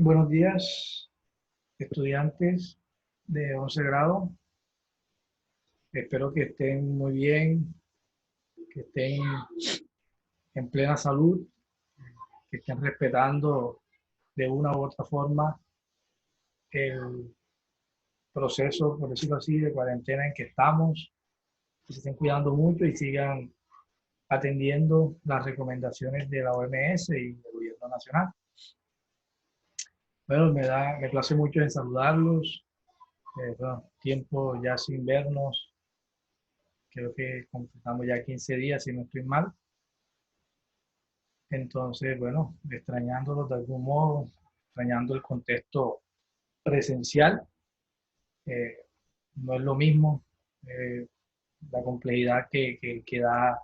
Buenos días, estudiantes de 11 grado. Espero que estén muy bien, que estén en plena salud, que estén respetando de una u otra forma el proceso, por decirlo así, de cuarentena en que estamos, que se estén cuidando mucho y sigan atendiendo las recomendaciones de la OMS y del gobierno nacional. Bueno, me place mucho en saludarlos. Bueno, tiempo ya sin vernos, creo que completamos ya 15 días, si no estoy mal. Entonces, bueno, extrañándolos de algún modo, extrañando el contexto presencial, eh, no es lo mismo, eh, la complejidad que da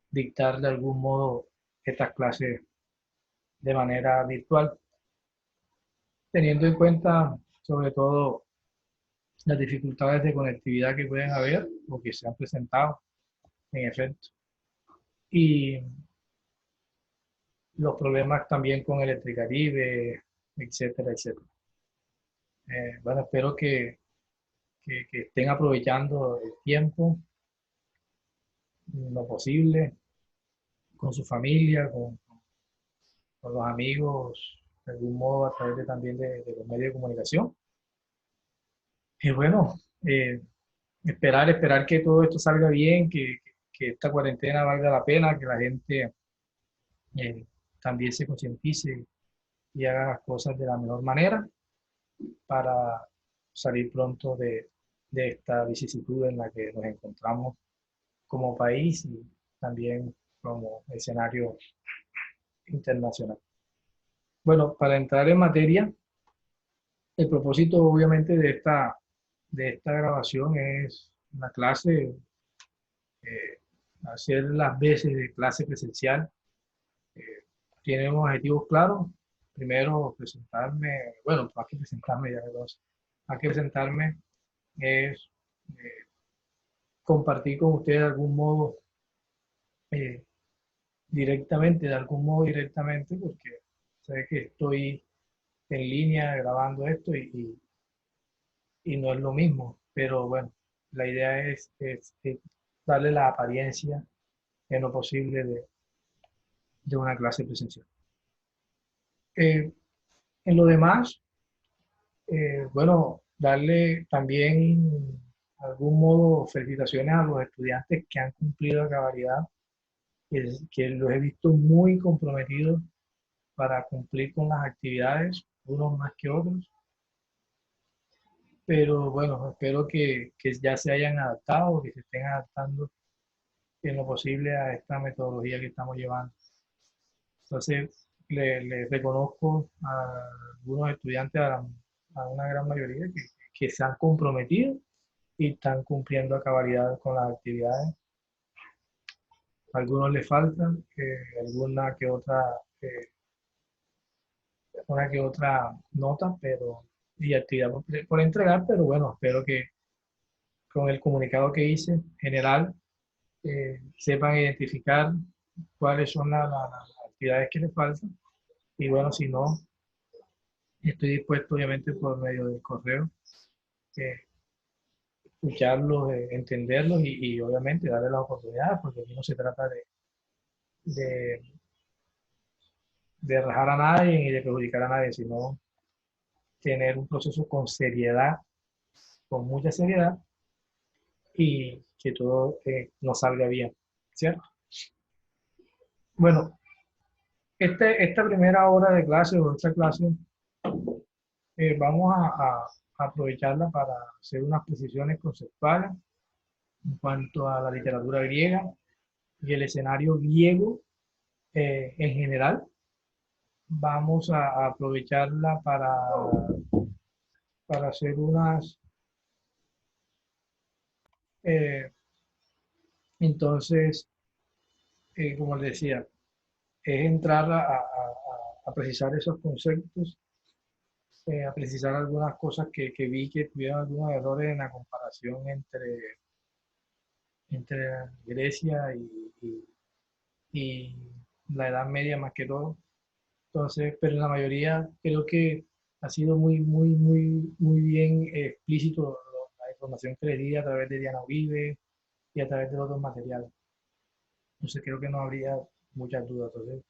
dictar de algún modo estas clases de manera virtual, teniendo en cuenta sobre todo las dificultades de conectividad que pueden haber o que se han presentado en efecto, y los problemas también con Electricaribe, etcétera, etcétera. Bueno, espero que estén aprovechando el tiempo lo posible con su familia, con los amigos, de algún modo a través también de los medios de comunicación. Y bueno, eh, esperar que todo esto salga bien, que esta cuarentena valga la pena, que la gente eh, también se concientice y haga las cosas de la mejor manera para salir pronto de esta vicisitud en la que nos encontramos como país y también como escenario internacional. Bueno, para entrar en materia, el propósito obviamente de esta grabación es una clase, eh, hacer las veces de clase presencial. Eh, Tiene unos objetivos claros. Primero, presentarme, bueno, más que presentarme, ya dos, más que presentarme es compartir con ustedes de algún modo eh, directamente, de algún modo directamente, porque sé que estoy en línea grabando esto y no es lo mismo, pero bueno, la idea es darle la apariencia en lo posible de una clase presencial. Eh, en lo demás, bueno, darle también de algún modo felicitaciones a los estudiantes que han cumplido a cabalidad, que los he visto muy comprometidos para cumplir con las actividades, unos más que otros, pero bueno, espero que ya se hayan adaptado, que se estén adaptando en lo posible a esta metodología que estamos llevando. Entonces, le reconozco a algunos estudiantes, a una gran mayoría, que se han comprometido y están cumpliendo a cabalidad con las actividades. A algunos les faltan alguna que otra, eh, una que otra nota pero, y actividad por entregar, pero bueno, espero que con el comunicado que hice general sepan identificar cuáles son las actividades que les faltan. Y bueno, si no, estoy dispuesto, obviamente, por medio del correo, eh, escucharlos, entenderlos y obviamente darle las oportunidades, porque aquí no se trata de, de rajar a nadie ni de perjudicar a nadie, sino tener un proceso con seriedad, con mucha seriedad y que todo nos salga bien, ¿cierto? Bueno, esta primera hora de clase o esta clase vamos a aprovecharla para hacer unas precisiones conceptuales en cuanto a la literatura griega y el escenario griego en general. Vamos a aprovecharla para hacer unas, eh, entonces, como les decía, es entrar a precisar esos conceptos, a precisar algunas cosas que vi que tuvieron algunos errores en la comparación entre Grecia y la Edad Media más que todo. Entonces, pero la mayoría creo que ha sido muy bien explícito la información que le di a través de Diana Uribe y a través de otros materiales. Entonces creo que no habría muchas dudas. Entonces,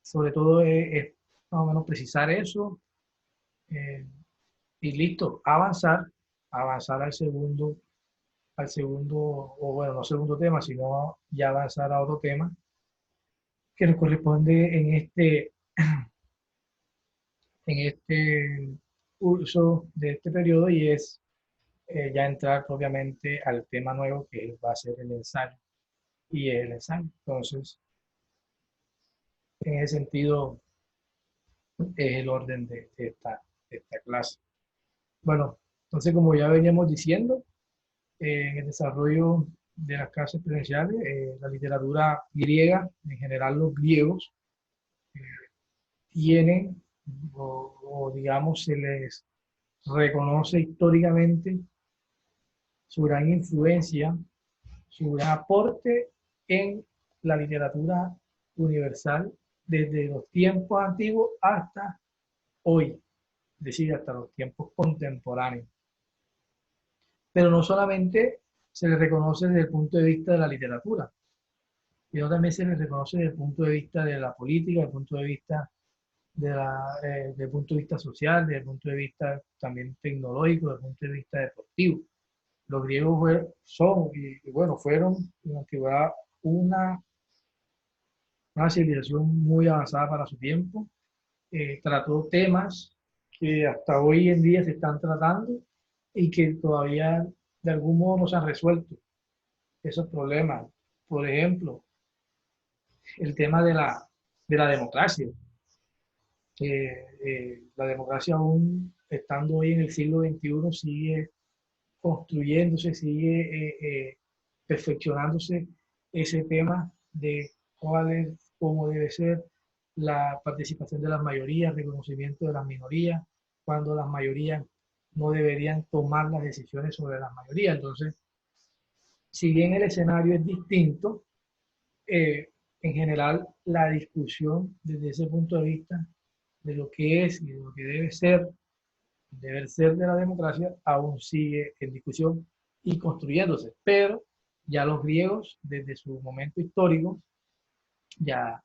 sobre todo es más o menos precisar eso eh, y listo, avanzar al segundo, o bueno, no segundo tema, sino ya avanzar a otro tema que nos corresponde en este curso de este periodo y es ya entrar propiamente al tema nuevo que va a ser el ensayo y el ensayo. Entonces, en ese sentido, es el orden de esta clase. Bueno, entonces como ya veníamos diciendo, en el desarrollo de las clases presenciales, la literatura griega, en general los griegos, eh, tienen, o digamos, se les reconoce históricamente su gran influencia, su gran aporte en la literatura universal desde los tiempos antiguos hasta hoy, es decir, hasta los tiempos contemporáneos. Pero no solamente se le reconoce desde el punto de vista de la literatura, sino también se le reconoce desde el punto de vista de la política, desde el punto de vista desde el punto de vista social, desde el punto de vista también tecnológico, desde el punto de vista deportivo. Los griegos son y bueno, fueron en la antigüedad una, una civilización muy avanzada para su tiempo, trató temas que hasta hoy en día se están tratando y que todavía de algún modo no se han resuelto esos problemas. Por ejemplo, el tema de la democracia. La democracia aún estando hoy en el siglo XXI sigue construyéndose, sigue perfeccionándose ese tema de cuál es, cómo debe ser la participación de las mayorías, reconocimiento de las minorías, cuando las mayorías no deberían tomar las decisiones sobre las mayorías. Entonces, si bien el escenario es distinto, en general la discusión desde ese punto de vista de lo que es y de lo que debe ser el deber ser de la democracia aún sigue en discusión y construyéndose, pero ya los griegos desde su momento histórico ya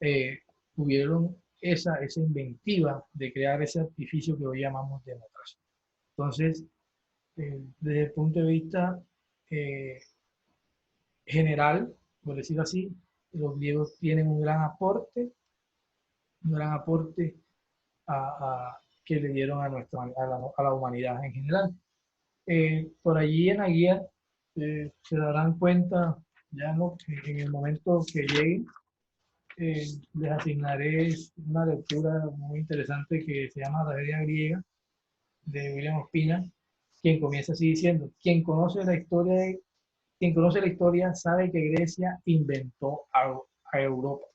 eh, tuvieron esa inventiva de crear ese artificio que hoy llamamos democracia. Entonces, desde el punto de vista eh, general, por decirlo así, los griegos tienen un gran aporte que le dieron a la humanidad en general. Por allí en la guía se darán cuenta, ya en el momento que llegue, les asignaré una lectura muy interesante que se llama La tragedia griega de William Ospina, quien comienza así diciendo, quien conoce la historia sabe que Grecia a Europa,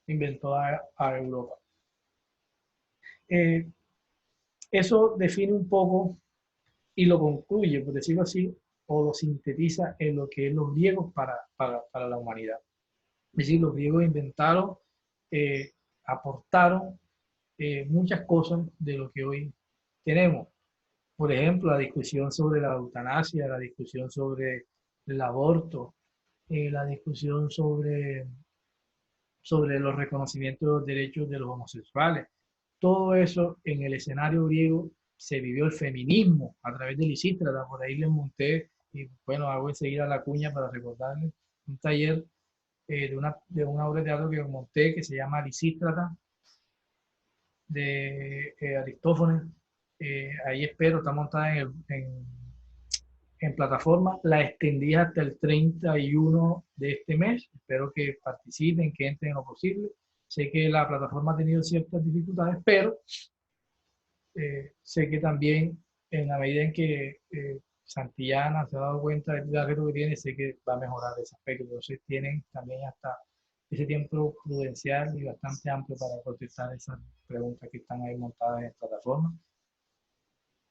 inventó a Europa. Eh, Eso define un poco y lo concluye, por decirlo así, o lo sintetiza en lo que es los griegos para la humanidad. Es decir, los griegos inventaron, aportaron muchas cosas de lo que hoy tenemos. Por ejemplo, la discusión sobre la eutanasia, la discusión sobre el aborto, la discusión sobre los reconocimientos de los derechos de los homosexuales. Todo eso en el escenario griego se vivió el feminismo a través de Lisístrata. Por ahí les monté, y bueno, hago enseguida la cuña para recordarles, un taller de una obra de teatro que monté que se llama Lisístrata de Aristófanes. Ahí espero, está montada en plataforma. La extendí hasta el 31 de este mes. Espero que participen, que entren en lo posible. Sé que la plataforma ha tenido ciertas dificultades, pero sé que también en la medida en que Santillana se ha dado cuenta del reto que tiene, sé que va a mejorar ese aspecto. Entonces tienen también hasta ese tiempo prudencial y bastante amplio para contestar esas preguntas que están ahí montadas en plataforma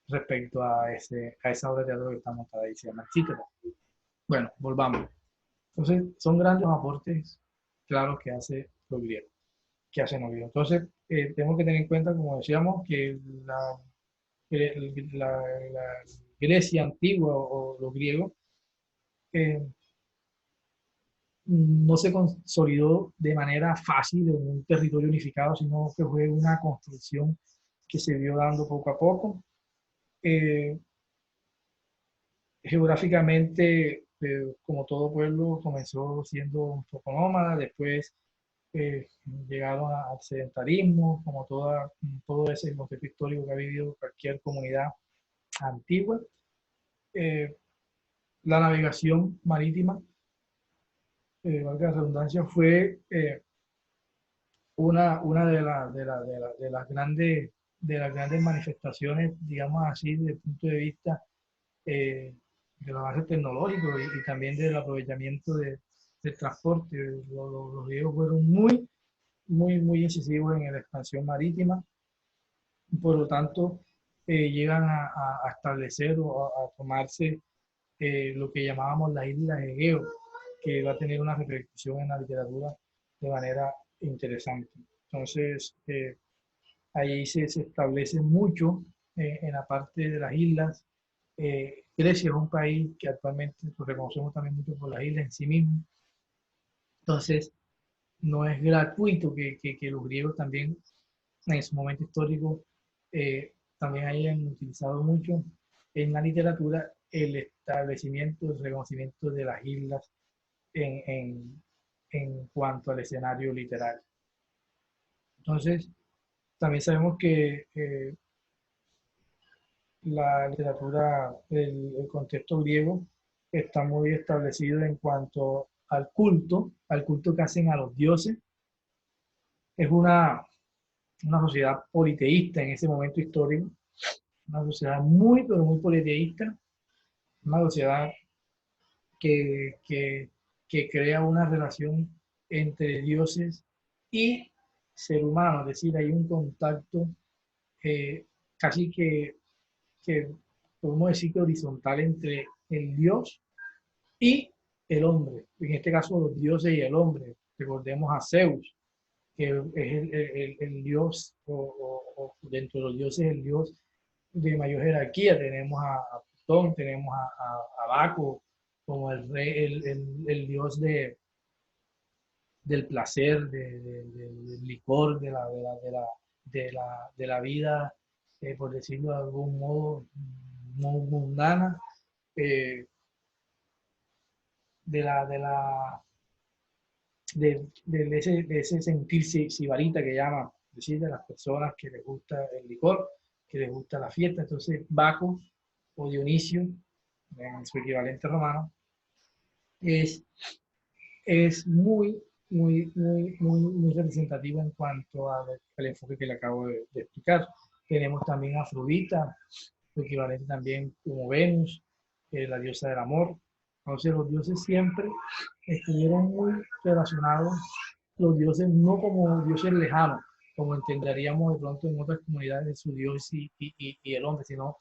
respecto a esa obra de teatro que está montada ahí, se llama Cítara. Bueno, volvamos. Entonces, son grandes aportes, claros, que hace los griegos. que hacen los griegos. Entonces, tenemos que tener en cuenta, como decíamos, que la Grecia antigua o los griegos eh, no se consolidó de manera fácil en un territorio unificado, sino que fue una construcción que se vio dando poco a poco. Eh, Geográficamente, como todo pueblo, comenzó siendo un poco nómada, después llegaron al sedentarismo, como todo ese concepto histórico que ha vivido cualquier comunidad antigua. Eh, la navegación marítima, valga la redundancia, fue una de las grandes manifestaciones, digamos así, desde el punto de vista eh, del avance tecnológico y también del aprovechamiento del transporte. Los griegos fueron muy incisivos en la expansión marítima, por lo tanto, llegan a establecer o a tomarse lo que llamábamos las islas Egeo, que va a tener una repercusión en la literatura de manera interesante. Entonces, ahí se establece mucho en la parte de las islas. Grecia es un país que actualmente lo reconocemos también mucho por las islas en sí mismo. Entonces, no es gratuito que los griegos también en su momento histórico también hayan utilizado mucho en la literatura el establecimiento, el reconocimiento de las islas en, en, en cuanto al escenario literario. Entonces, también sabemos que la literatura, el contexto griego está muy establecido en cuanto al culto que hacen a los dioses. Es una sociedad politeísta en ese momento histórico, una sociedad pero muy politeísta, una sociedad que, que, que crea una relación entre dioses y ser humano, es decir, hay un contacto eh, casi que podemos decir que horizontal entre el dios y el hombre, en este caso los dioses y el hombre. Recordemos a Zeus, que es el dios, o dentro de los dioses el dios de mayor jerarquía. Tenemos a Plutón, tenemos a Baco como el rey, el dios del placer, del licor, de la vida, por decirlo de algún modo, muy mundana, eh, de la, de la, de ese sentirse sibarita que llama, es decir, de las personas que les gusta el licor, que les gusta la fiesta. Entonces, Baco o Dionisio, en su equivalente romano, es, es muy representativa en cuanto al enfoque que le acabo de explicar. Tenemos también a Afrodita, su equivalente también como Venus, la diosa del amor. Entonces los dioses siempre estuvieron muy relacionados, los dioses no como dioses lejanos, como entenderíamos de pronto en otras comunidades de su dios y el hombre, sino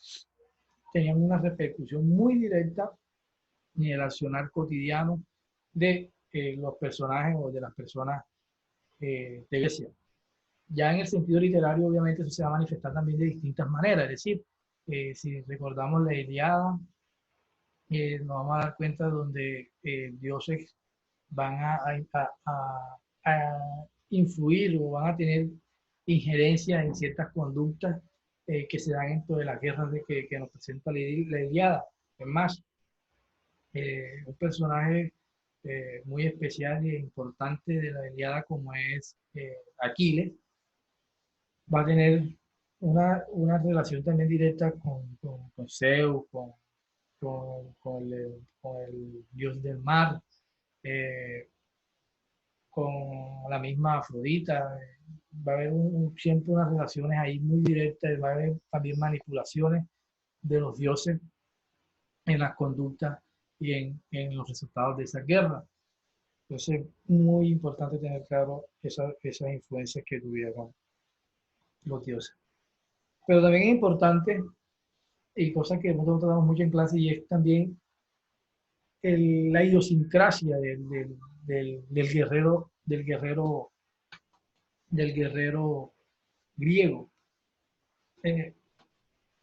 tenían una repercusión muy directa en el accionar cotidiano de los personajes o de las personas de Grecia. Ya en el sentido literario, obviamente, eso se va a manifestar también de distintas maneras. Es decir, si recordamos la Ilíada, nos vamos a dar cuenta donde dioses van a influir o van a tener injerencia en ciertas conductas que se dan dentro de las guerras que nos presenta la Ilíada. Es más, un personaje muy especial e importante de la Ilíada como es Aquiles, va a tener una relación también directa con Zeus, con el dios del mar, eh, con la misma Afrodita. Va a haber siempre unas relaciones ahí muy directas, va a haber también manipulaciones de los dioses en las conductas y en los resultados de esa guerra. Entonces, muy importante tener claro esas influencias que tuvieron los dioses. Pero también es importante, y cosa que nosotros tratamos mucho en clase, y es también la idiosincrasia del guerrero del guerrero griego. Eh,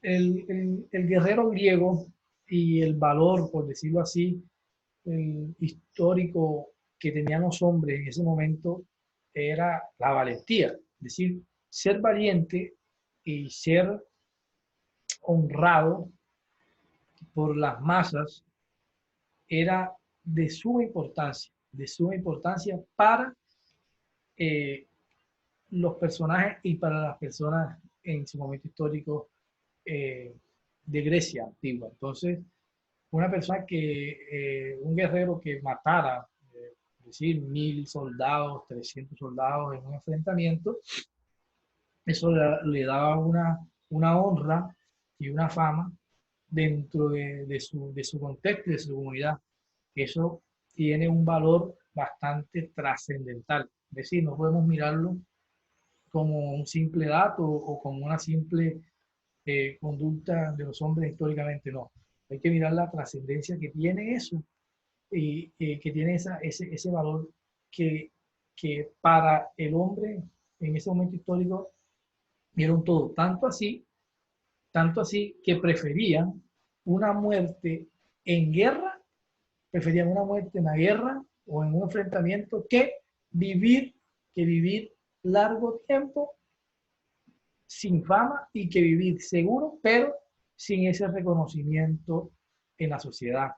el guerrero griego y el valor, por decirlo así, el histórico que tenían los hombres en ese momento era la valentía, es decir, ser valiente y ser honrado por las masas era de suma importancia para eh, los personajes y para las personas en su momento histórico eh, de Grecia antigua. Entonces, una persona un guerrero que matara, es decir, 1000 soldados, 300 soldados en un enfrentamiento, eso le daba una honra y una fama dentro de su contexto y de su comunidad. Eso tiene un valor bastante trascendental. Es decir, no podemos mirarlo como un simple dato o como una simple conducta de los hombres históricamente, no. Hay que mirar la trascendencia que tiene eso y que tiene ese valor que, que para el hombre en ese momento histórico era un todo. Tanto así que preferían una muerte en guerra, preferían una muerte en la guerra o en un enfrentamiento vivir, que vivir largo tiempo sin fama y que vivir seguro, pero sin ese reconocimiento en la sociedad.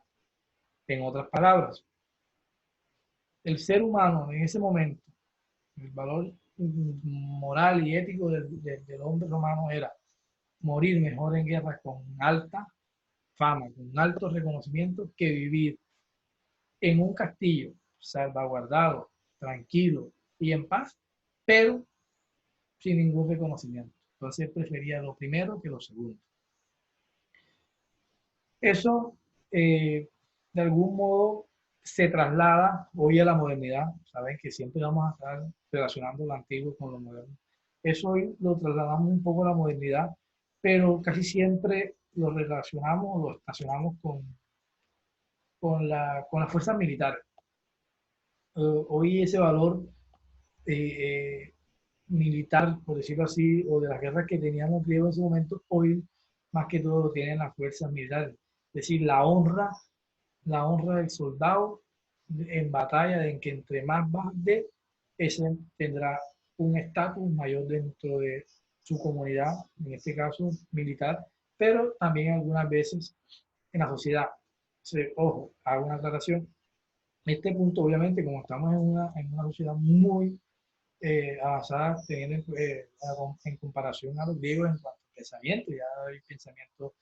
En otras palabras, el ser humano en ese momento, el valor moral y ético del hombre romano era morir mejor en guerra con alta fama, con alto reconocimiento, que vivir en un castillo salvaguardado, tranquilo y en paz, pero sin ningún reconocimiento. Entonces prefería lo primero que lo segundo. Eso, de algún modo, se traslada hoy a la modernidad. Saben que siempre vamos a estar relacionando lo antiguo con lo moderno. Eso hoy lo trasladamos un poco a la modernidad, pero casi siempre lo relacionamos, lo estacionamos con las fuerzas militares. Hoy ese valor eh, militar, por decirlo así, o de las guerras que teníamos griegos en ese momento, hoy más que todo lo tienen las fuerzas militares. Es decir, la honra del soldado en batalla, en que entre más bajas de, ese tendrá un estatus mayor dentro de su comunidad, en este caso militar, pero también algunas veces en la sociedad. Ojo, hago una aclaración. Este punto, obviamente, como estamos en una sociedad muy avanzada teniendo en comparación a los griegos en cuanto a pensamiento, ya hay pensamientos,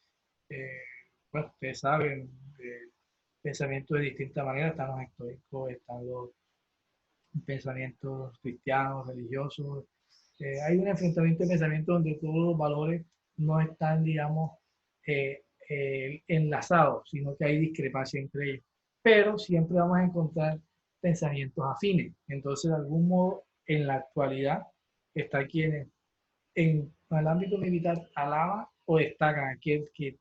eh, bueno, ustedes saben, pensamientos de distintas maneras, están los estoicos, están los pensamientos cristianos, religiosos, hay un enfrentamiento de pensamiento donde todos los valores no están, digamos, enlazados, sino que hay discrepancia entre ellos. Pero siempre vamos a encontrar pensamientos afines. Entonces, de algún modo, en la actualidad, está quienes en el ámbito militar alaban o destacan a aquel que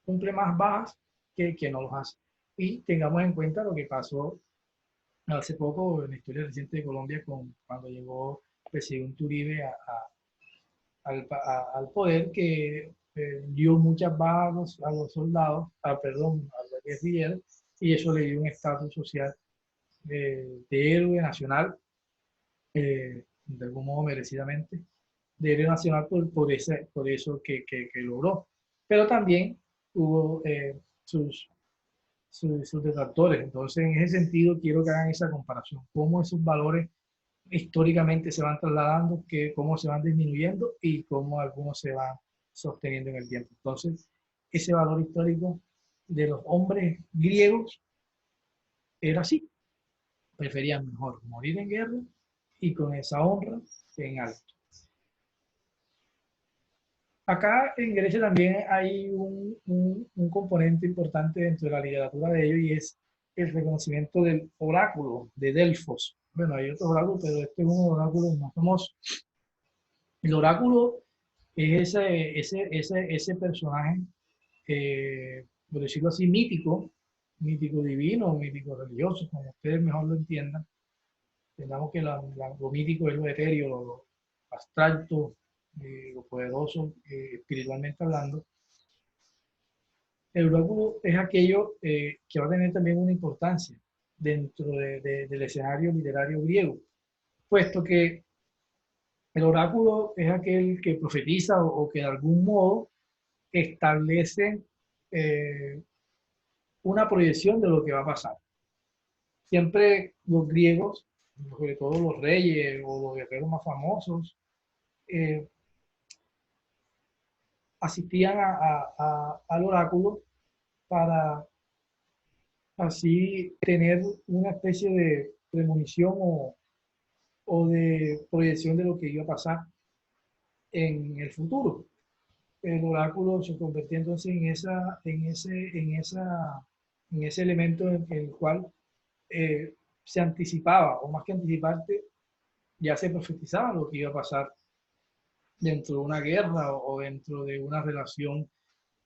cumple más bajas que no los hace. Y tengamos en cuenta lo que pasó hace poco en la historia reciente de Colombia cuando llegó el presidente Uribe al poder, que dio muchas bajas a los soldados, perdón, a los guerrilleros, y eso le dio un estatus social de héroe nacional, de algún modo merecidamente, de héroe nacional por eso que logró. Pero también hubo sus detractores. Entonces, en ese sentido, quiero que hagan esa comparación, cómo esos valores históricamente se van trasladando, cómo se van disminuyendo y cómo algunos se van sosteniendo en el tiempo. Entonces, ese valor histórico de los hombres griegos era así, preferían mejor morir en guerra y con esa honra en alto. Acá en Grecia también hay un componente importante dentro de la literatura de ellos y es el reconocimiento del oráculo de Delfos. Bueno, hay otros oráculos, pero este es uno de los oráculos más famosos. El oráculo es ese personaje, por decirlo así, mítico, mítico divino, mítico religioso, como ustedes mejor lo entiendan. Entendamos que lo mítico es lo etéreo, abstracto o poderoso, espiritualmente hablando, el oráculo es aquello que va a tener también una importancia dentro del escenario literario griego, puesto que el oráculo es aquel que profetiza o que de algún modo establece eh, una proyección de lo que va a pasar. Siempre los griegos, sobre todo los reyes o los guerreros más famosos, eh, asistían al oráculo para así tener una especie de premonición o de proyección de lo que iba a pasar en el futuro. El oráculo se convertía entonces en ese elemento en el cual se anticipaba, o más que anticiparte, ya se profetizaba lo que iba a pasar dentro de una guerra o dentro de una relación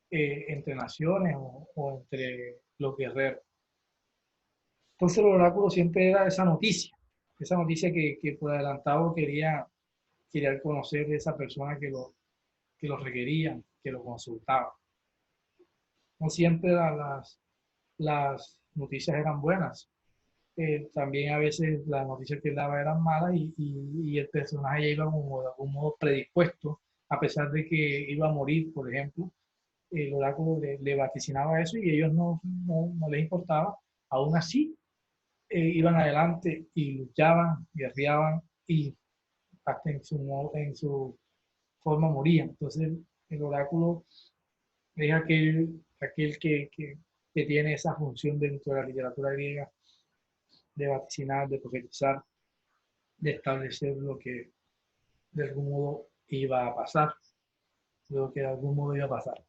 entre naciones o entre los guerreros. Entonces el oráculo siempre era esa noticia que por adelantado quería conocer de esa persona que lo requería, que lo consultaba. No siempre las noticias eran buenas. También a veces las noticias que él daba eran malas y el personaje ya iba como de algún modo predispuesto, a pesar de que iba a morir, por ejemplo, el oráculo le vaticinaba eso y ellos no les importaba. Aún así, iban adelante y luchaban, guerreaban y hasta en su forma morían. Entonces, el oráculo es aquel que tiene esa función dentro de la literatura griega de vaticinar, de profetizar, de establecer lo que de algún modo iba a pasar, lo que de algún modo iba a pasar.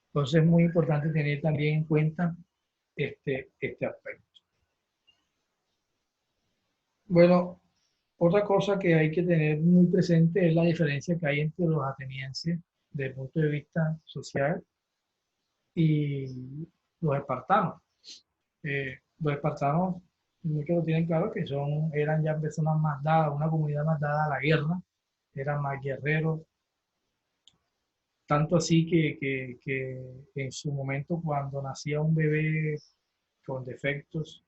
Entonces es muy importante tener también en cuenta este aspecto. Bueno, otra cosa que hay que tener muy presente es la diferencia que hay entre los atenienses desde el punto de vista social y los espartanos. Los espartanos, muchos lo tienen claro, que eran ya personas más dadas, una comunidad más dada a la guerra, eran más guerreros, tanto así que en su momento cuando nacía un bebé con defectos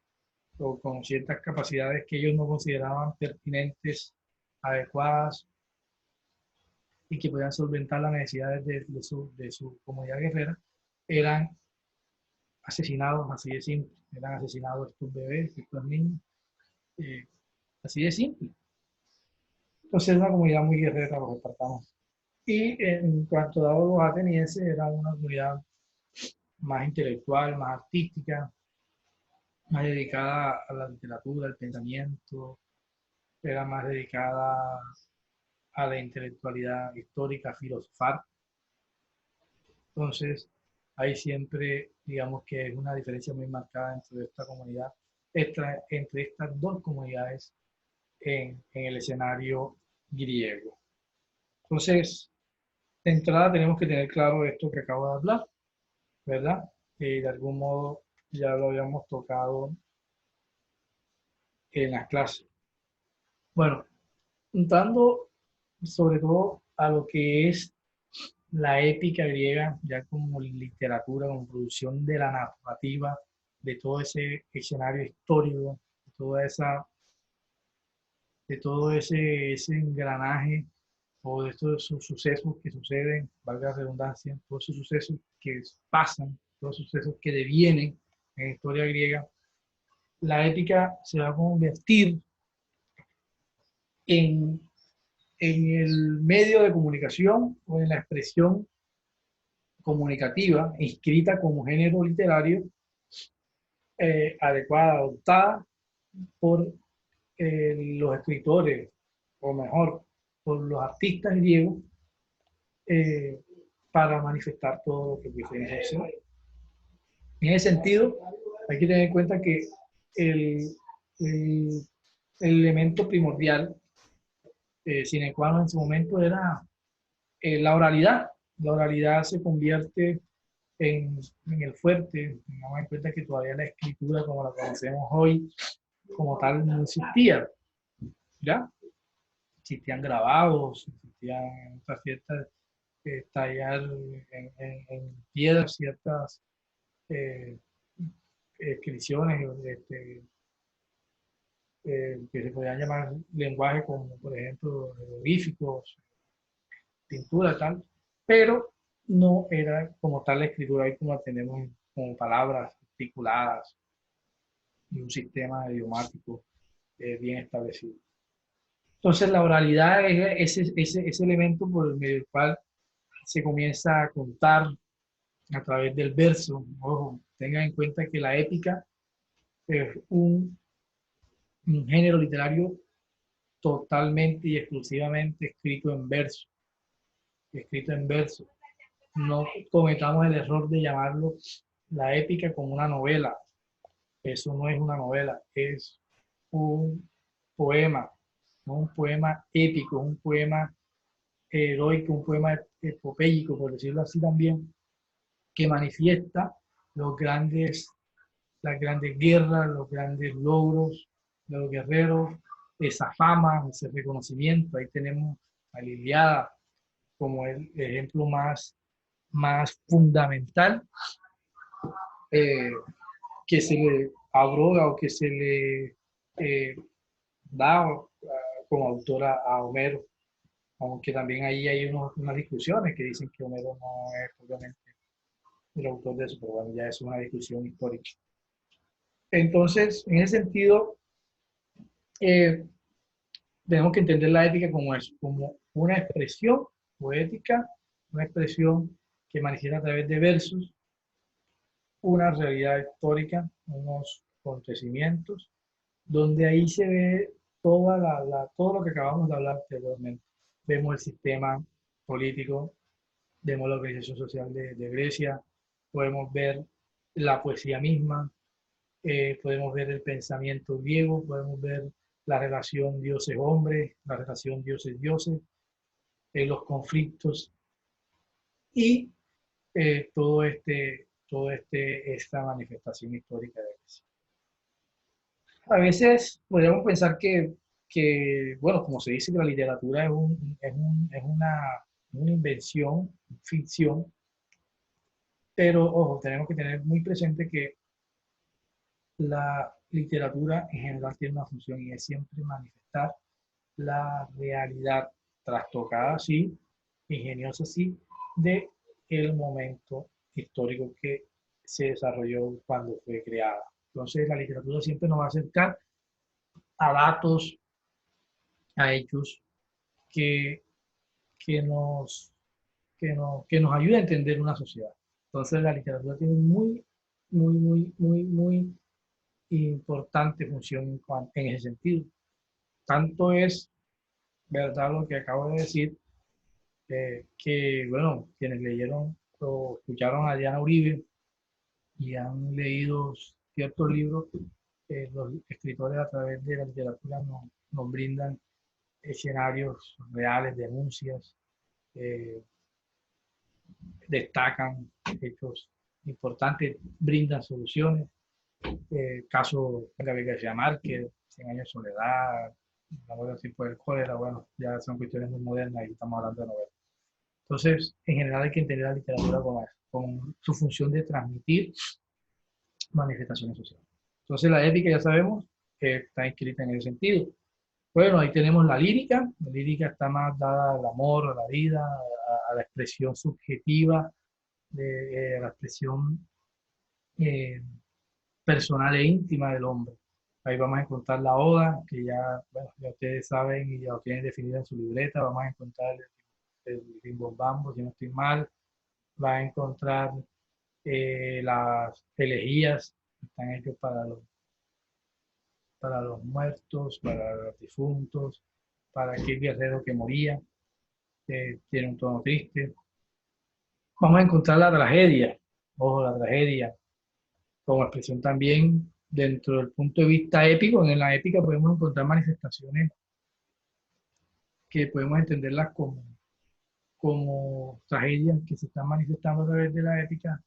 o con ciertas capacidades que ellos no consideraban pertinentes, adecuadas y que podían solventar las necesidades de su comunidad guerrera, eran asesinados así de simple, eran asesinados estos bebés, estos niños, eh, así de simple. Entonces era una comunidad muy guerrera los espartanos. Y en cuanto a los atenienses, era una comunidad más intelectual, más artística, más dedicada a la literatura, al pensamiento, era más dedicada a la intelectualidad histórica, a filosofar. Entonces, hay siempre, digamos que es una diferencia muy marcada entre esta comunidad, entre estas dos comunidades en el escenario griego. Entonces, de entrada tenemos que tener claro esto que acabo de hablar, ¿verdad? De algún modo ya lo habíamos tocado en las clases. Bueno, entrando sobre todo a lo que es la épica griega, ya como literatura, como producción de la narrativa, de todo ese escenario histórico, de toda esa, de todo ese engranaje o de estos sucesos que suceden, valga la redundancia, todos esos sucesos que pasan, todos esos sucesos que devienen en la historia griega, la épica se va a convertir en, en el medio de comunicación o en la expresión comunicativa inscrita como género literario adecuada, adoptada por los escritores, o mejor, por los artistas griegos, eh, para manifestar todo lo que quieren hacer. En ese sentido, hay que tener en cuenta que el, el, el elemento primordial, sine qua non en su momento, era la oralidad. La oralidad se convierte en el fuerte, tengamos en cuenta que todavía la escritura como la conocemos hoy, como tal, no existía, ¿ya? existían grabados, existían otras ciertas, tallar en piedras ciertas eh, escripciones que se podían llamar lenguaje como por ejemplo jeroglíficos, pintura, tal, pero no era como tal la escritura ahí como la tenemos como palabras articuladas y un sistema idiomático bien establecido. Entonces la oralidad es ese elemento por el medio del cual se comienza a contar a través del verso. Ojo, tengan en cuenta que la épica es un género literario totalmente y exclusivamente escrito en verso. No cometamos el error de llamarlo la épica como una novela. Eso no es una novela, es un poema, no un poema épico, un poema heroico, un poema epopéyico, por decirlo así también, que manifiesta los grandes, las grandes guerras, los grandes logros de los guerreros, esa fama, ese reconocimiento. Ahí tenemos a Liliada como el ejemplo más fundamental eh, que se le abroga o que se le eh, da como autora a Homero, aunque también ahí hay unas discusiones que dicen que Homero no es obviamente el autor de eso, pero bueno, ya es una discusión histórica. Entonces, en ese sentido, eh, tenemos que entender la ética como eso, como una expresión poética, una expresión que manifiesta a través de versos una realidad histórica, unos acontecimientos, donde ahí se ve todo lo que acabamos de hablar anteriormente. Vemos el sistema político, vemos la organización social de Grecia, podemos ver la poesía misma, podemos ver el pensamiento griego, podemos ver la relación dioses-hombres, la relación dioses-dioses, los conflictos y esta manifestación histórica de Grecia. A veces podríamos pensar bueno, como se dice que la literatura es una invención, ficción, pero ojo, tenemos que tener muy presente que la literatura en general tiene una función y es siempre manifestar la realidad trastocada, sí, ingeniosa, sí, de el momento histórico que se desarrolló cuando fue creada. Entonces, la literatura siempre nos va a acercar a datos, a hechos que, que, nos, que nos ayude a entender una sociedad. Entonces, la literatura tiene muy importante función en ese sentido. Tanto es verdad lo que acabo de decir, que, bueno, quienes leyeron o escucharon a Diana Uribe y han leído ciertos libros, los escritores a través de la literatura nos brindan escenarios reales, denuncias, eh, destacan hechos importantes, brindan soluciones. Caso de Gabriel García Márquez, 100 años de soledad, la novela tipo del cólera, bueno, ya son cuestiones muy modernas y estamos hablando de novelas. Entonces, en general hay que entender la literatura con su función de transmitir manifestaciones sociales. Entonces, la épica, ya sabemos, que está inscrita en ese sentido. Bueno, ahí tenemos la lírica está más dada al amor, a la vida, a la expresión subjetiva, a la expresión eh, personal e íntima del hombre. Ahí vamos a encontrar la oda, que ya, bueno, ya ustedes saben y ya lo tienen definida en su libreta. Vamos a encontrar el rimbombambo, si no estoy mal. Va a encontrar las elegías, que están hechas para los muertos, para los difuntos, para aquel guerrero que moría, tiene un tono triste. Vamos a encontrar la tragedia, ojo, la tragedia, como expresión también dentro del punto de vista épico. En la épica podemos encontrar manifestaciones que podemos entenderlas como tragedias que se están manifestando a través de la épica,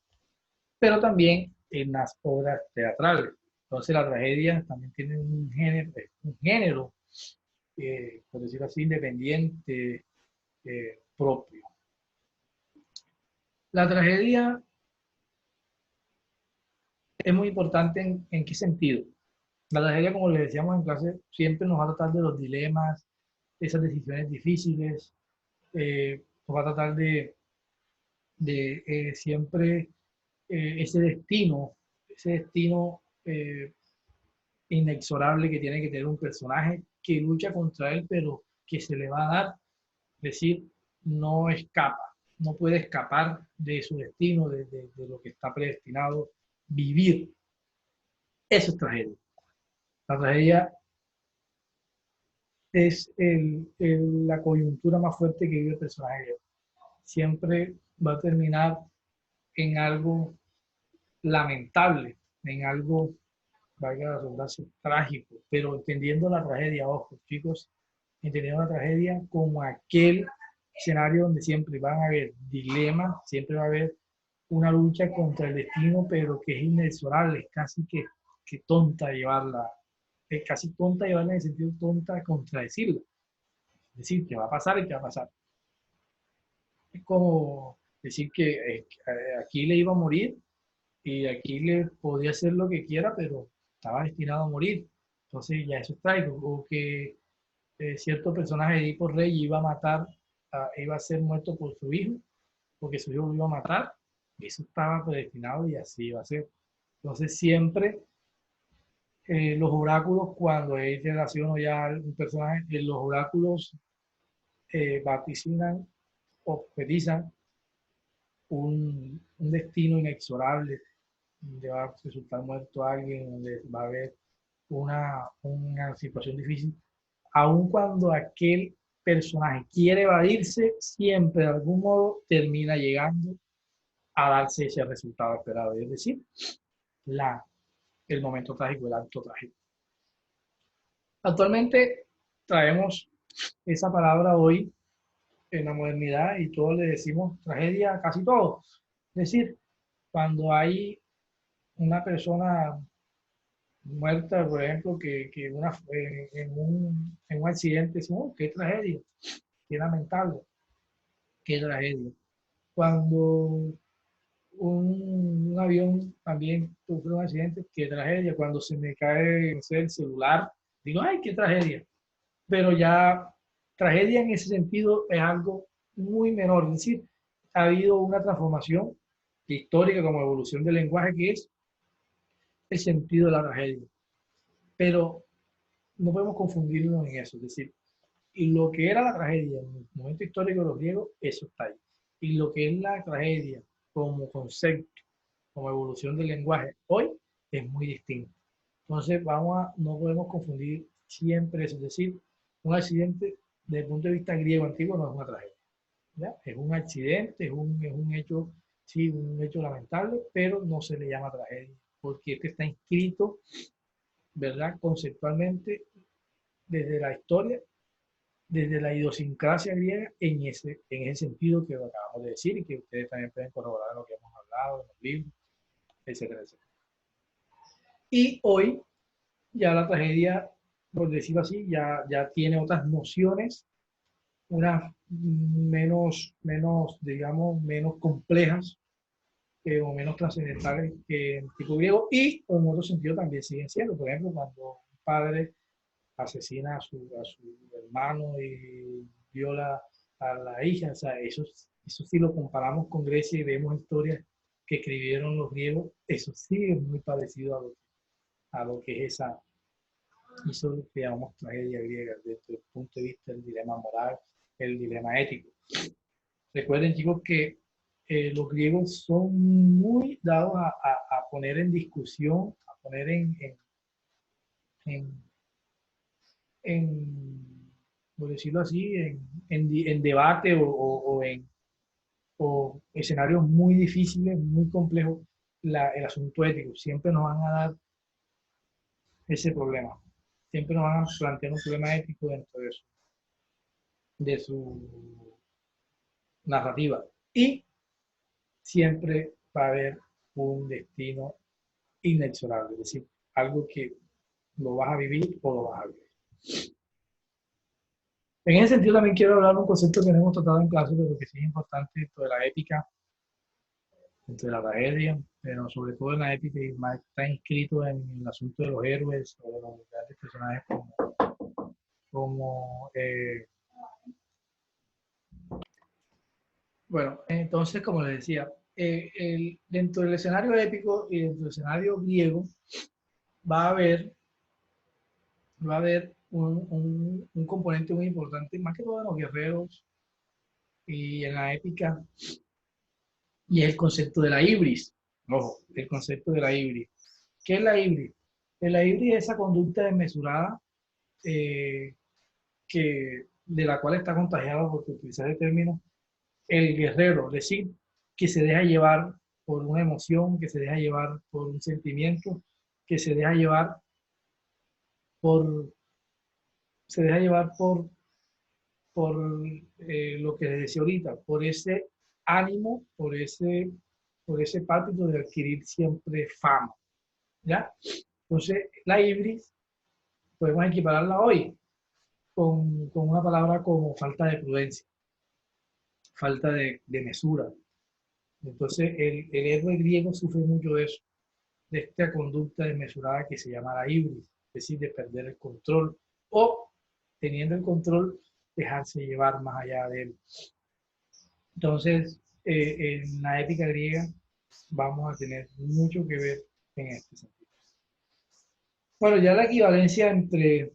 pero también en las obras teatrales. Entonces la tragedia también tiene un género por decirlo así, independiente, propio. La tragedia es muy importante en qué sentido. La tragedia, como les decíamos en clase, siempre nos va a tratar de los dilemas, de esas decisiones difíciles, nos va a tratar de siempre ese destino inexorable que tiene que tener un personaje que lucha contra él, pero que se le va a dar, es decir, no escapa, no puede escapar de su destino, de lo que está predestinado vivir. Eso es tragedia. La tragedia es la coyuntura más fuerte que vive el personaje. Siempre va a terminar en algo lamentable, en algo, valga la redundancia, trágico, pero entendiendo la tragedia, ojo, chicos, entendiendo la tragedia como aquel escenario donde siempre van a haber dilemas, siempre va a haber una lucha contra el destino, pero que es inexorable, es casi que tonta llevarla, es casi tonta llevarla en el sentido tonta contradecirla. Es decir, que va a pasar y que va a pasar. Es como decir que aquí le iba a morir y aquí le podía hacer lo que quiera, pero estaba destinado a morir. Entonces ya eso es trágico. O que cierto personaje de Edipo Rey iba a matar, iba a ser muerto por su hijo, porque su hijo lo iba a matar. Eso estaba predestinado y así iba a ser. Entonces siempre los oráculos, cuando es relacionado ya a un personaje, los oráculos vaticinan o profetizan un destino inexorable, donde va a resultar muerto alguien, donde va a haber una situación difícil, aun cuando aquel personaje quiere evadirse, siempre de algún modo termina llegando a darse ese resultado esperado, es decir, la, el momento trágico, el acto trágico. Actualmente traemos esa palabra hoy en la modernidad y todos le decimos tragedia a casi todo. Es decir, cuando hay una persona muerta, por ejemplo, en un accidente, decimos, oh, qué tragedia, qué lamentable, qué tragedia. Cuando un avión también sufre un accidente, qué tragedia. Cuando se me cae, no sé, el celular, digo, ay, qué tragedia. Pero ya tragedia en ese sentido es algo muy menor. Es decir, ha habido una transformación histórica como evolución del lenguaje que es el sentido de la tragedia. Pero no podemos confundirnos en eso. Es decir, y lo que era la tragedia en el momento histórico de los griegos, eso está ahí. Y lo que es la tragedia como concepto, como evolución del lenguaje, hoy es muy distinto. Entonces, no podemos confundir siempre eso. Es decir, un accidente desde el punto de vista griego antiguo no es una tragedia. ¿Ya? Es un accidente, es un hecho, sí, un hecho lamentable, pero no se le llama tragedia, porque este está inscrito, ¿verdad? Conceptualmente desde la historia, desde la idiosincrasia griega en ese sentido que lo acabamos de decir y que ustedes también pueden corroborar en lo que hemos hablado, en los libros, etcétera, etcétera. Y hoy ya la tragedia, por decirlo así, ya tiene otras nociones, unas digamos, menos complejas o menos trascendentales que en tipo griego y en otro sentido también siguen siendo. Por ejemplo, cuando un padre asesina a su hermano y viola a la hija, o sea, eso sí lo comparamos con Grecia y vemos historias que escribieron los griegos, eso sí es muy parecido a lo que es eso que llamamos tragedia griega desde el punto de vista del dilema moral, el dilema ético. Recuerden, chicos, que los griegos son muy dados a poner en discusión, a poner en, en por decirlo así, en debate o escenarios muy difíciles, muy complejos, el asunto ético. Siempre nos van a dar ese problema. Siempre nos van a plantear un problema ético dentro de su narrativa. Y siempre va a haber un destino inexorable, es decir, algo que lo vas a vivir o lo vas a vivir. En ese sentido también quiero hablar de un concepto que no hemos tratado en clase, pero que sí es importante dentro de la épica, dentro de la tragedia, pero sobre todo en la épica y más está inscrito en el asunto de los héroes o de los grandes personajes como bueno, entonces como les decía, dentro del escenario épico y dentro del escenario griego va a haber, va a haber un componente muy importante, más que todo en los guerreros y en la épica, y es el concepto de la ibris. Ojo, el concepto de la ibris. ¿Qué es la ibris? La ibris es esa conducta desmesurada eh, de la cual está contagiado, porque utilizar el término, el guerrero, es decir, que se deja llevar por una emoción, que se deja llevar por un sentimiento, que se deja llevar por, se deja llevar por lo que les decía ahorita, por ese ánimo, por ese pálpito de adquirir siempre fama, ¿ya? Entonces, la ibris podemos equipararla hoy con una palabra como falta de prudencia, falta de mesura. Entonces, el héroe griego sufre mucho de eso, de esta conducta desmesurada que se llama la ibris, es decir, de perder el control o, teniendo el control, dejarse llevar más allá de él. Entonces, en la épica griega vamos a tener mucho que ver en este sentido. Bueno, ya la equivalencia entre,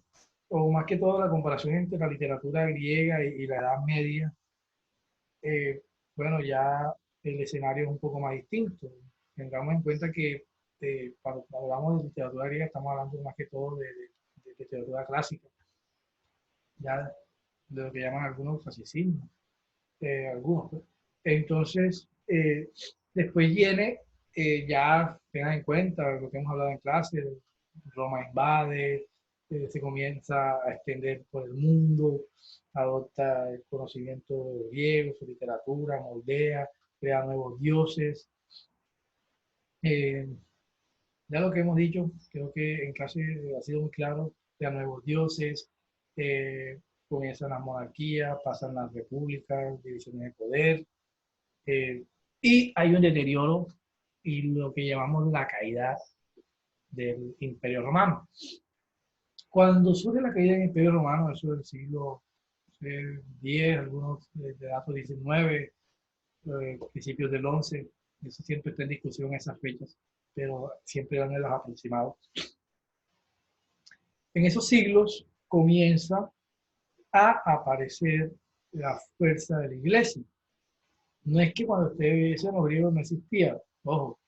o más que todo la comparación entre la literatura griega y la Edad Media, eh, bueno, ya el escenario es un poco más distinto. Tengamos en cuenta que cuando hablamos de literatura griega estamos hablando más que todo de literatura clásica, ya de lo que llaman algunos clasicismos, algunos, pues. Entonces, después viene, ya tengan en cuenta lo que hemos hablado en clase, Roma invade, se comienza a extender por el mundo, adopta el conocimiento griego, su literatura, moldea, crea nuevos dioses. Eh, ya lo que hemos dicho, creo que en clase ha sido muy claro, crea nuevos dioses, eh, comienzan las monarquías, pasan las repúblicas, divisiones de poder, eh, y hay un deterioro y lo que llamamos la caída del Imperio Romano. Cuando surge la caída del Imperio Romano, eso del siglo X, algunos de datos 19, principios del 11, eso siempre está en discusión esas fechas, pero siempre dan en los aproximados. En esos siglos comienza a aparecer la fuerza de la iglesia. No es que cuando ustedes en los griegos no existía, ojo,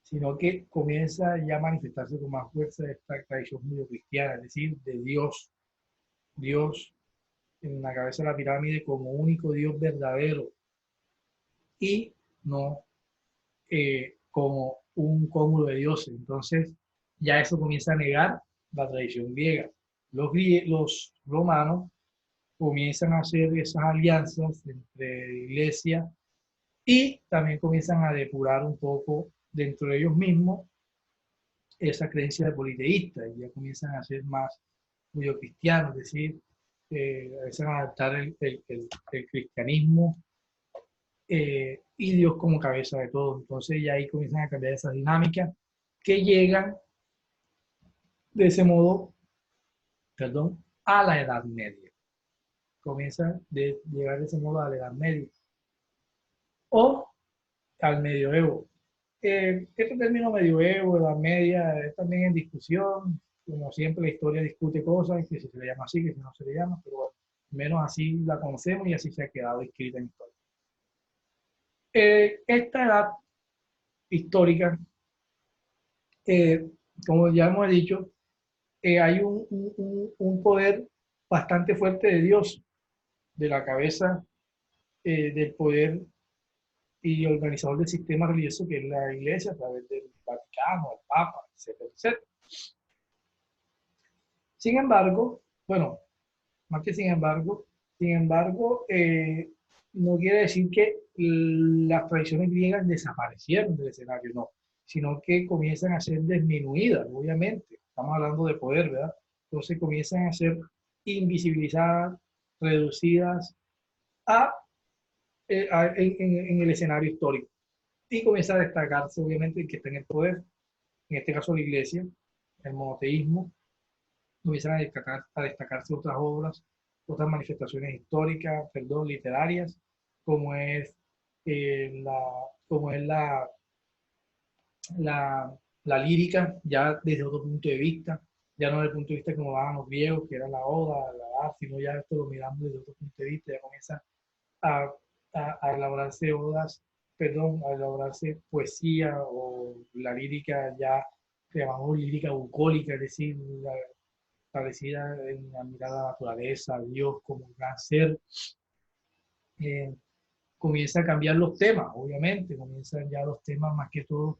sino que comienza ya a manifestarse con más fuerza esta tradición judio-cristiana, es decir, de Dios, Dios en la cabeza de la pirámide como único Dios verdadero y no como un cúmulo de dioses. Entonces, ya eso comienza a negar la tradición griega. Los romanos comienzan a hacer esas alianzas entre iglesia y también comienzan a depurar un poco dentro de ellos mismos esa creencia de politeísta y ya comienzan a ser más judio-cristianos, es decir, comienzan a adaptar el cristianismo y Dios como cabeza de todo. Entonces ya ahí comienzan a cambiar esas dinámicas que llegan de ese modo, perdón, a la Edad Media. Comienzan de llegar de ese modo a la Edad Media o al medioevo. Este término medioevo, Edad Media, es también en discusión. Como siempre, la historia discute cosas, que si se le llama así, que si no se le llama, pero bueno, menos así la conocemos y así se ha quedado escrita en historia. Esta edad histórica, eh, como ya hemos dicho, hay un poder bastante fuerte de Dios, de la cabeza del poder y organizador del sistema religioso que es la Iglesia a través del Vaticano, el Papa, etcétera, etcétera. Sin embargo, bueno, más que sin embargo, no quiere decir que las tradiciones griegas desaparecieron del escenario, no, sino que comienzan a ser disminuidas, obviamente. Estamos hablando de poder, ¿verdad? Entonces comienzan a ser invisibilizadas, reducidas a, en el escenario histórico. Y comienza a destacarse, obviamente, el que está en el poder, en este caso la iglesia, el monoteísmo, comienzan a destacarse otras obras, otras manifestaciones históricas, perdón, literarias, como es, la, como es la, la lírica, ya desde otro punto de vista, ya no desde el punto de vista como daban los griegos, que era la oda, la arte, sino ya esto lo miramos desde otro punto de vista, ya comienza a, a elaborarse odas, perdón, a elaborarse poesía o la lírica ya que llamamos lírica bucólica, es decir, establecida en la mirada a la naturaleza, a Dios como un gran ser. Eh, Comienza a cambiar los temas, obviamente, comienzan ya los temas más que todo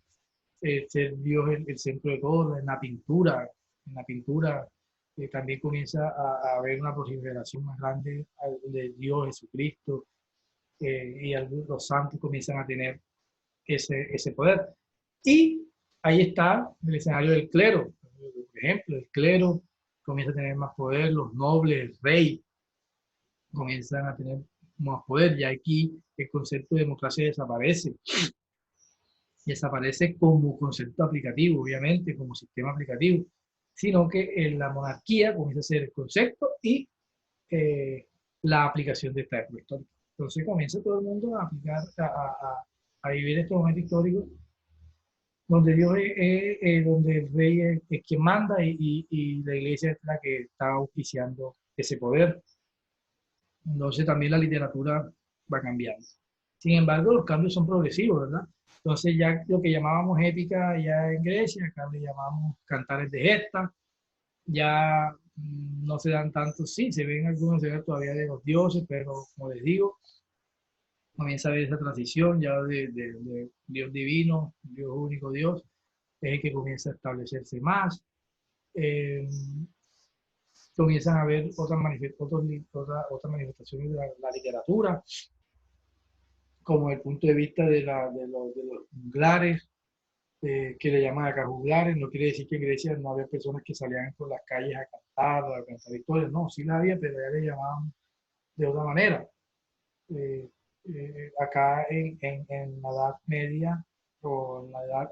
ser Dios el centro de todo, en la pintura también comienza a haber una proliferación más grande de Dios, Jesucristo, y los santos comienzan a tener ese poder. Y ahí está el escenario del clero, por ejemplo, el clero comienza a tener más poder, los nobles, el rey comienzan a tener más poder, y aquí el concepto de democracia desaparece. Desaparece como concepto aplicativo, obviamente, como sistema aplicativo, sino que en la monarquía comienza a ser el concepto y la aplicación de esta época histórica. Entonces comienza todo el mundo a aplicar, a vivir estos momentos históricos donde Dios donde el rey es quien manda y la iglesia es la que está auspiciando ese poder. Entonces también la literatura va cambiando. Sin embargo, los cambios son progresivos, ¿verdad? Entonces ya lo que llamábamos épica ya en Grecia, acá le llamamos cantares de gesta, ya no se dan tanto, sí, se ven algunos, se ven todavía de los dioses, pero como les digo, comienza a ver esa transición ya de Dios divino, Dios único Dios, es el que comienza a establecerse más. Eh, Comienzan a haber otras manifestaciones de la literatura, como el punto de vista de los juglares, que le llaman acá juglares. No quiere decir que en Grecia no había personas que salían por las calles a cantar historias, no, sí la había, pero ya le llamaban de otra manera. Eh, Acá en la Edad Media o en la Edad,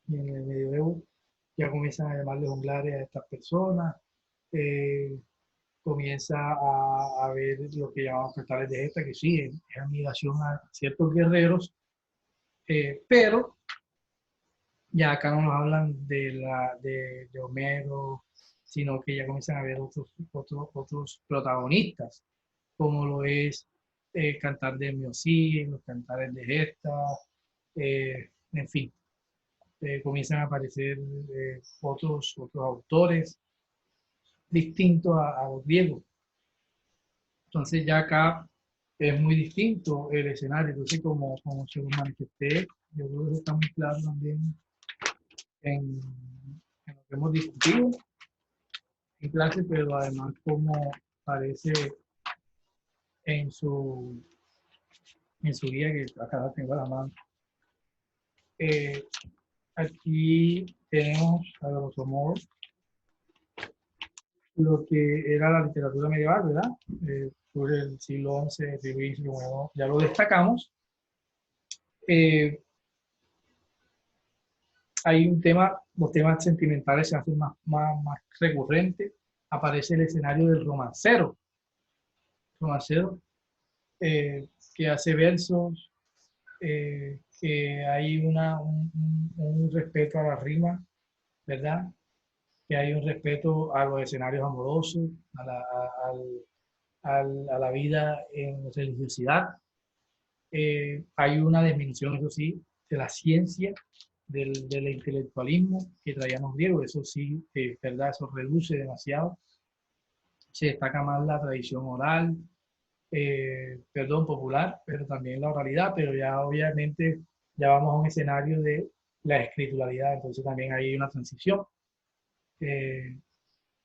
en el Medioevo, ya comienzan a llamarle juglares a estas personas. Eh, Comienza a ver lo que llamamos cantares de gesta, que sí, es admiración a ciertos guerreros, pero ya acá no nos hablan de Homero, sino que ya comienzan a ver otros protagonistas, como lo es el cantar de Miosí, los cantares de gesta, en fin, comienzan a aparecer otros autores distintos a los griegos. Entonces ya acá es muy distinto el escenario. Entonces, como se lo manifesté, yo creo que está muy claro también en lo que hemos discutido en clase, pero además como aparece en su, en su guía, que acá la tengo a la mano. Eh, Aquí tenemos a grosso modo lo que era la literatura medieval, ¿verdad? Sobre el siglo XI, siglo XX, bueno, ya lo destacamos. Hay un tema, los temas sentimentales se hacen más recurrentes. Aparece el escenario del romancero que hace versos, que hay un respeto a la rima, ¿verdad? Que hay un respeto a los escenarios amorosos, a la vida en religiosidad. Hay una disminución, eso sí, de la ciencia, del intelectualismo que traían los griegos, eso sí, verdad, eso reduce demasiado. Se destaca más la tradición oral, perdón, popular, pero también la oralidad, pero ya obviamente ya vamos a un escenario de la escrituralidad, entonces también hay una transición. Eh,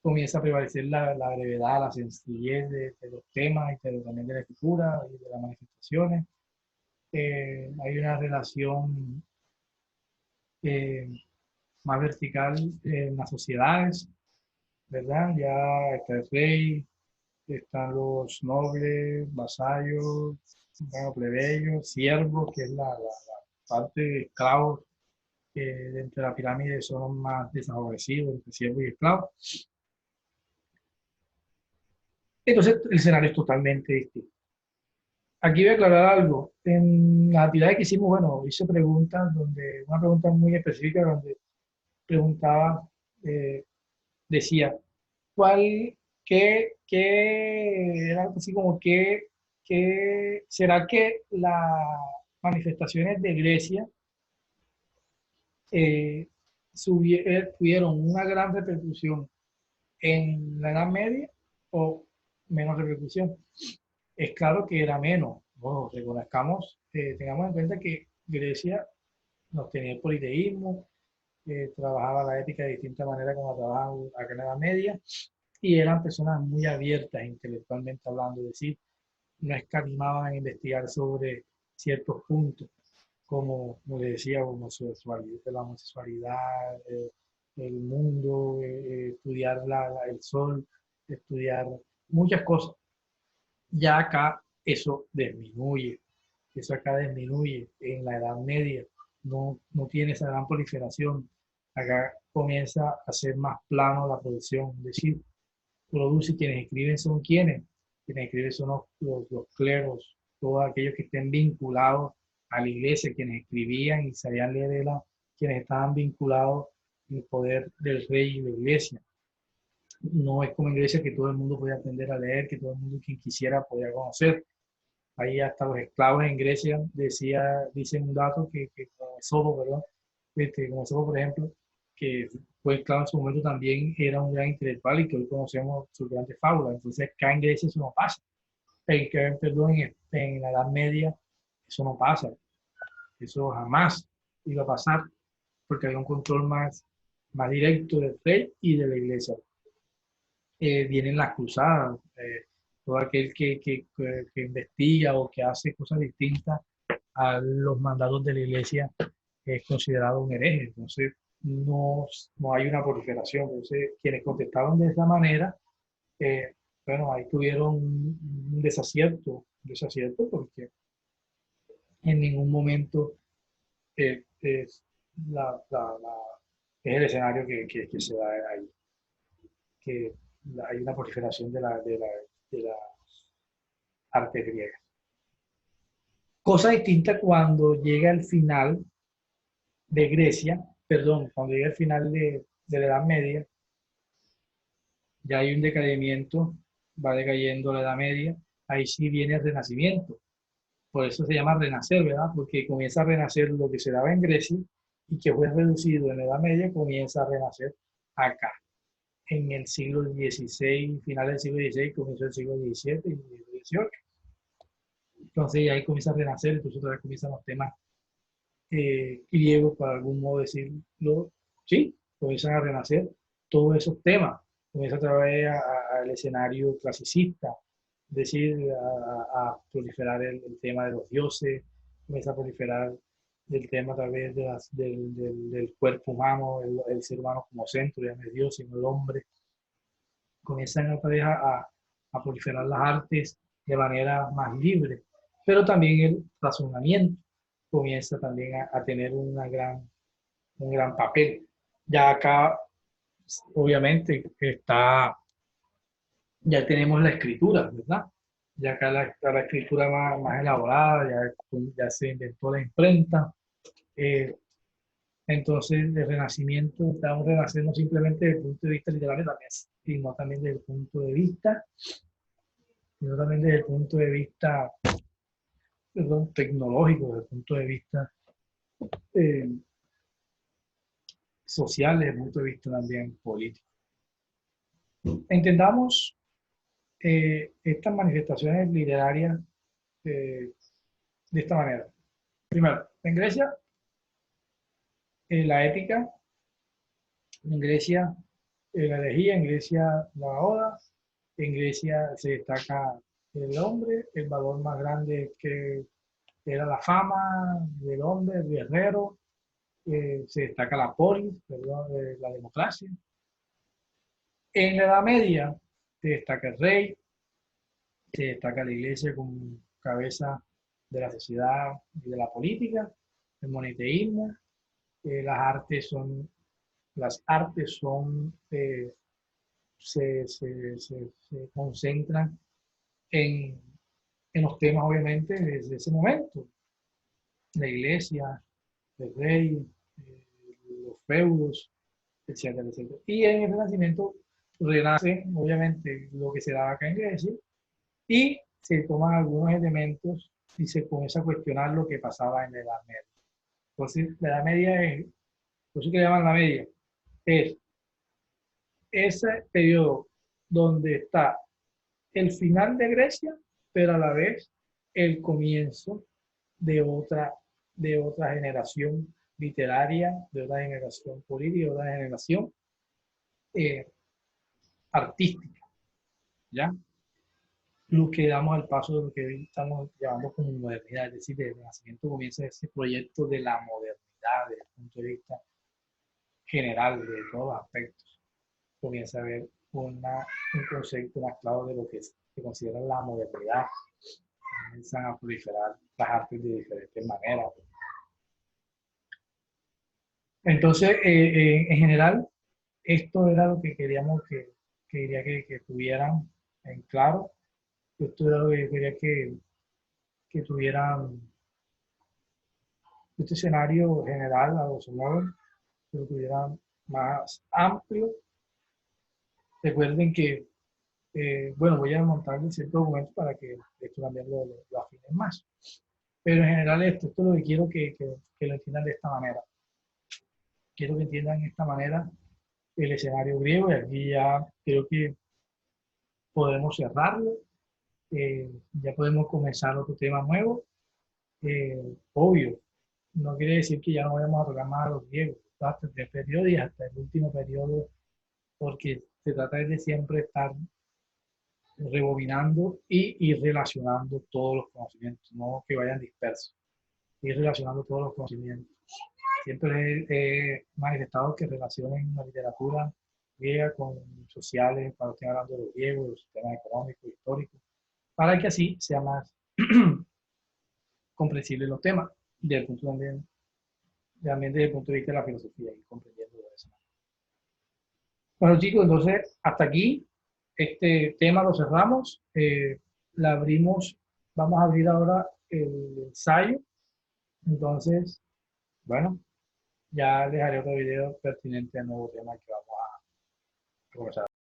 Comienza a prevalecer la brevedad, la sencillez de los temas, pero también de la escritura y de las manifestaciones. Hay una relación eh, más vertical en las sociedades, ¿verdad? Ya está el rey, están los nobles, vasallos, bueno, plebeyos, siervos, que es la parte de esclavos, que dentro de la pirámide son los más desfavorecidos, entre siervos y esclavos. Entonces, el escenario es totalmente distinto. Aquí voy a aclarar algo. En las actividades que hicimos, bueno, hice preguntas una pregunta muy específica donde preguntaba, eh, decía, ¿cuál, era algo así como será que las manifestaciones de Grecia eh, tuvieron una gran repercusión en la Edad Media o menos repercusión? Es claro que era menos. Bueno, reconozcamos, tengamos en cuenta que Grecia nos tenía el politeísmo, trabajaba la ética de distinta manera como la trabajaban acá en la Edad Media, y eran personas muy abiertas intelectualmente hablando, es decir, no escatimaban en investigar sobre ciertos puntos, como le decía, la homosexualidad, el mundo, estudiar el sol, estudiar muchas cosas. Ya acá eso acá disminuye en la Edad Media, no tiene esa gran proliferación. Acá comienza a ser más plano la producción, es decir, produce quienes escriben son quienes escriben son los cleros, todos aquellos que estén vinculados a la iglesia, quienes escribían y sabían leer, quienes estaban vinculados al poder del rey y la iglesia. No es como en Grecia que todo el mundo podía aprender a leer, que todo el mundo quien quisiera podía conocer. Ahí hasta los esclavos en Grecia dicen un dato que como Esopo, perdón, como Esopo, por ejemplo, que fue esclavo en su momento también era un gran intelectual y que hoy conocemos sus grandes fábulas. Entonces acá en Grecia eso no pasa. Perdón, en la Edad Media eso no pasa. Eso jamás iba a pasar porque había un control más directo del rey y de la iglesia. Vienen las cruzadas, todo aquel que investiga o que hace cosas distintas a los mandatos de la iglesia es considerado un hereje. Entonces, no hay una proliferación. Entonces, quienes contestaban de esa manera, eh, bueno, ahí tuvieron un desacierto porque en ningún momento es, es el escenario que se da ahí, que hay una proliferación de la arte griega. Cosa distinta cuando llega el final de Grecia, perdón, cuando llega el final de la Edad Media, ya hay un decaimiento, va decayendo la Edad Media, ahí sí viene el Renacimiento. Por eso se llama renacer, ¿verdad? Porque comienza a renacer lo que se daba en Grecia y que fue reducido en la Edad Media, comienza a renacer acá, en el siglo XVI, final del siglo XVI, comienzo del siglo XVII y XVIII. Entonces ahí comienza a renacer, entonces otra vez comienzan los temas griegos, para algún modo decirlo, sí, comienzan a renacer todos esos temas, comienza otra vez al escenario clasicista, es decir, a proliferar el tema de los dioses, comienza a proliferar el tema a través del cuerpo humano, el ser humano como centro, ya no es Dios, sino el hombre, comienzan otra vez a proliferar las artes de manera más libre, pero también el razonamiento comienza también a tener un gran papel. Ya acá, obviamente, ya tenemos la escritura, ¿verdad? Ya acá la escritura más elaborada, ya se inventó la imprenta. eh, entonces, el Renacimiento está un renacer no simplemente desde el punto de vista literario, también, sino también desde el punto de vista sino también desde el punto de vista, perdón, tecnológico, desde el punto de vista eh, social, desde el punto de vista también político. Entendamos estas manifestaciones literarias de esta manera. Primero, en Grecia, la ética, en Grecia, la elegía, en Grecia, la oda, en Grecia se destaca el hombre, el valor más grande que era la fama del hombre, el guerrero, se destaca la polis, perdón, la democracia. En la Edad Media se destaca el rey, Se destaca la iglesia como cabeza de la sociedad y de la política, el monoteísmo, las artes se concentran en, en los temas, obviamente, desde ese momento. La iglesia, el rey, los feudos, etcétera, etcétera. Y en el Renacimiento renace, obviamente, lo que se daba acá en Grecia, y se toman algunos elementos y se comienza a cuestionar lo que pasaba en la Edad Media. Entonces, la Edad Media es, por eso que llaman la media, es ese periodo donde está el final de Grecia, pero a la vez el comienzo de otra generación literaria, de otra generación política, de otra generación eh, artística, ¿ya? Lo que damos al paso de lo que hoy estamos llamando como modernidad, es decir, desde el Renacimiento comienza ese proyecto de la modernidad desde el punto de vista general de todos los aspectos. Comienza a haber un concepto más claro de lo que se considera la modernidad. Comienzan a proliferar las artes de diferentes maneras. Entonces, en general, esto era lo que queríamos que quería que tuvieran en claro. Esto era lo que quería que tuvieran este escenario general, a los modo, que lo tuvieran más amplio. Recuerden que, bueno, voy a montar ciertos documentos para que esto también lo afinen más. Pero en general esto es lo que quiero que lo entiendan de esta manera. Quiero que entiendan de esta manera el escenario griego y aquí ya creo que podemos cerrarlo. Ya podemos comenzar otro tema nuevo. Obvio, no quiere decir que ya no vayamos a tocar más a los griegos, hasta el primer periodo y hasta el último periodo, porque se trata de siempre estar rebobinando y relacionando todos los conocimientos, no que vayan dispersos, ir relacionando todos los conocimientos. Siempre he manifestado que relacionen la literatura griega con sociales, cuando estén hablando de los griegos, de los sistemas económicos, históricos, para que así sea más comprensible los temas, desde el punto también desde el punto de vista de la filosofía y comprendiendo eso. Bueno, chicos, entonces hasta aquí este tema lo cerramos. La abrimos, vamos a abrir ahora el ensayo. Entonces, bueno, ya les haré otro video pertinente al nuevo tema que vamos a comenzar.